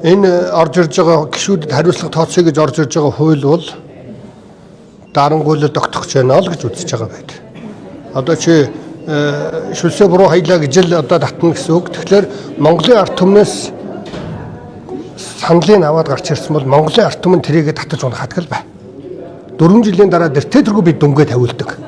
Энэ орж ирж байгаа гишүүдэд хариуцлага тооцъё гэж орж ирж байгаа хууль бол дарангуйлал тогтох байна л гэж үзэж байгаа байд. Одоо чи шүлсээ буруу хаялаа гэж л одоо татна гэсэн үг. Тэгэхээр Монголын ард түмнээс саналыг аваад гарч ирсэн бол Монголын ард түмэн тэрийгэ татаж унахдаг л бай. 4 жилийн дараа тэртээ би дүнгээ тавиулдаг.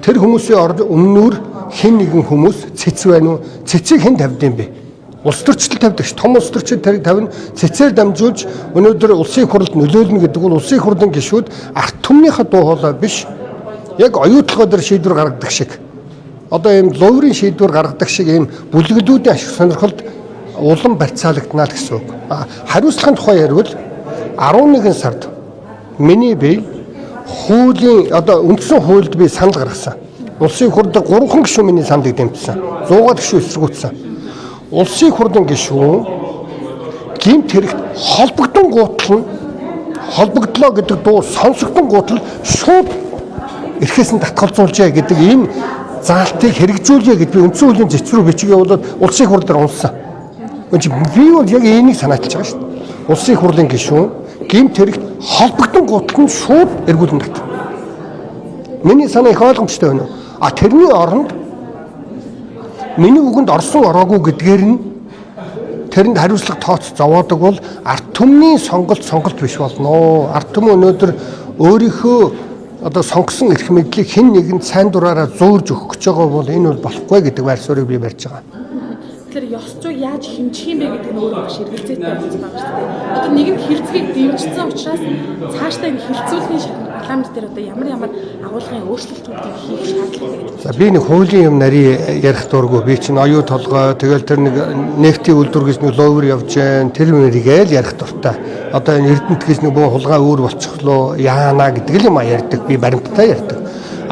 Тэр хүмүүсийн өмнөр хэн нэгэн хүмүүс цэц байна уу? Цэцийг хэн тавьд юм бэ? Улс төрчил тавьдаг ш. Том улс төрчил тавина. Цэцээр дамжуулж өнөөдөр улсын хурлд нөлөөлнө гэдэг бол улсын хурлын гишүүд ард түмнийхээ дуу хоолой биш. Яг оюутлогоо дээр шийдвэр гаргадаг шиг. Одоо ийм луврын шийдвэр гаргадаг шиг ийм бүлэглүүдийн ашиг сонирхолд улам барьцаалагдана л гэсэн үг. Хариуцлагын тухай ярил 11 сард миний бие хуулийн одоо үндсэн хуульд би санал гаргасан. Улсын хурлд 3 гишүүн миний саналыг дэмжсэн. 100-аад гишүүн эсэргүүцсэн. Улсын хурлын гишүүн гэмт хэрэгт холбогдсон гутал нь холбогдлоо гэдэг дуу сонсогдсон гутал шууд эрхээс нь татгалзуулжээ гэдэг ийм заалтыг хэрэгжүүлье гэж би үндсэн хуулийн зэцрүү бичиг явуулаад улсын хурл дээр унсан. Би бол яг энийг санаачилж байгаа шүү дээ. Улсын хурлын гишүүн гэмт хэрэгт холбогдсон гутал нь шууд эргүүлэн тат. Миний санаа их ойлгомжтой байна уу? Тэрний оронд миний үгэнд орсон ороогүй гэдгээр нь тэрэнд хариуцлага тооц зовоодог бол ард түмний сонголт биш болно. Ард түмэн өнөөдөр өөрийнхөө одоо сонгосон эрх мэдлийг хэн нэгэнд сайн дураараа зөөрж өгөх гэж байгаа бол энэ бол болохгүй гэдэг байр суурийг би барьж байгаа. Тэгэхээр ёс зүйг яаж хэмжих юм бэ гэдэг нь өөрөө маш эргэлзээтэй байна шүү дээ. Одоо нэгэн хэрэгцээг дэмжсэн учраас цаашдаа энэ хэрэгцүүлгийн парламент дээр одоо ямар агуулгын өөрчлөлтүүд хийх шаардлагатай гэж. За би нэг хуулийн юм нарийн ярих дурггүй. Би чинь оюу толгой тэгэл тэр нэг нэгтийн үйлдвэр гэж нэг ловер явж гэн тэр мэрийгээл ярих дуртай. Одоо энэ эрдэнэт гэж нэг буу хулгай өөр болчихлоо яана гэдэг юм ярьдаг. Би баримттай ярьдаг.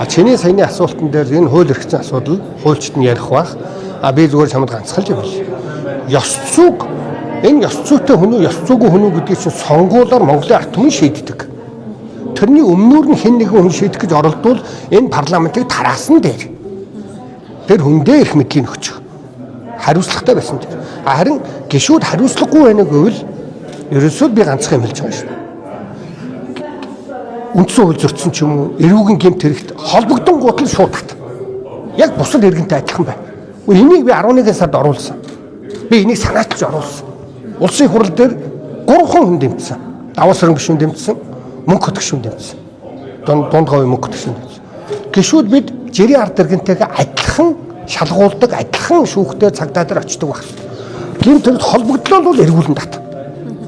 Чиний саяны асуултан дээр энэ хууль эрхцэн асуудал хуульчд нь ярих бах. Би зүгээр чамд ганцхан л юм л. Ёс зүйг энэ ёс зүйтэй хүн үү ёс зүйгүй хүн үү гэдгийг чинь сонгуулаар Монголын ард түмэн шийддэг. Тэрний өмнөр нь хэн нэгэн хүн шийдэх гэж оролдвол энэ парламентыг тараасан дээр. Тэр хүндээ эрх мэдлийн өгчих. Хариуцлагатай байсан дээр. Харин гишүүд хариуцлагагүй байна гэвэл ерөөсөө би ганцхан юм хэлж байгаа шүү дээ. Үндсэн хууль зөрчсөн ч юм уу эрүүгийн гэмт хэрэгт холбогдсон гутал шууд тат. Яг бусад иргэнтэй адилхан байна. Энийг би 11 сард оруулсан. Би энийг санаачилж оруулсан. Улсын хурал дээр 3 хүн дэмжсэн. Даваа сөрөн гишүүн дэмжсэн. Мөнгө хот гишүүн дэмжсэн. Дунд говийн мөнгө хот гишүүн дэмжсэн. Гишүүд бид жирийн ард иргэнтэйгээ адилхан шалгуулдаг, адилхан шүүхтэй цагдаа дээр очдог байх. Гэмт хэрэгт холбогдлоо бол эргүүлэн тат.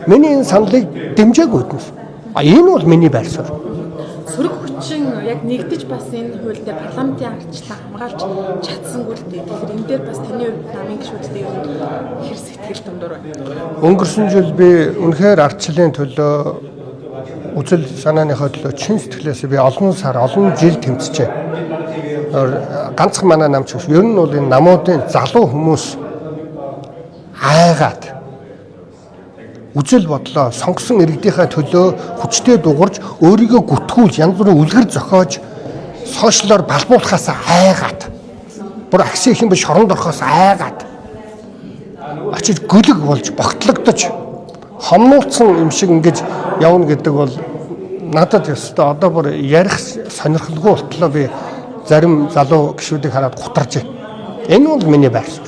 Миний энэ саналыг дэмжээгүй үтнэс. Энэ бол миний байр суурь. Сөрөг хүчин яг нэгдэж бас энэ хууль дээр парламентын ардчлалаа хамгаалж чадсангүй л дээ. Тэгэхээр энэ дээр бас таны хувьд намын гишүүдтэй хэр сэтгэл дундуур байна. Өнгөрсөн жил би үнэхээр ардчлалын төлөө үзэл санааныхаа төлөө чин сэтгэлээс би олон жил тэмцэжээ. Ганцхан манай намч биш. Ер нь бол энэ намуудын залуу хүмүүс айгаад үзэл бодлоо сонгосон иргэдийнхээ төлөө хүчтэй дуурж өөрийгөө гүтгүүлж янз бүрийн үлгэр зохиож сошиалоор балбуулахаас айгаад бүр агсын ихэн биш шоронд орохоос айгаад очиж гөлөг болж богтлогдож хомнуулсан юм шиг ингэж явна гэдэг бол надад ёстой одоо бүр ярих сонирхолгүй болтлоо би зарим залуу гишүүдийг хараад гутарж байна. Энэ бол миний байр суурь.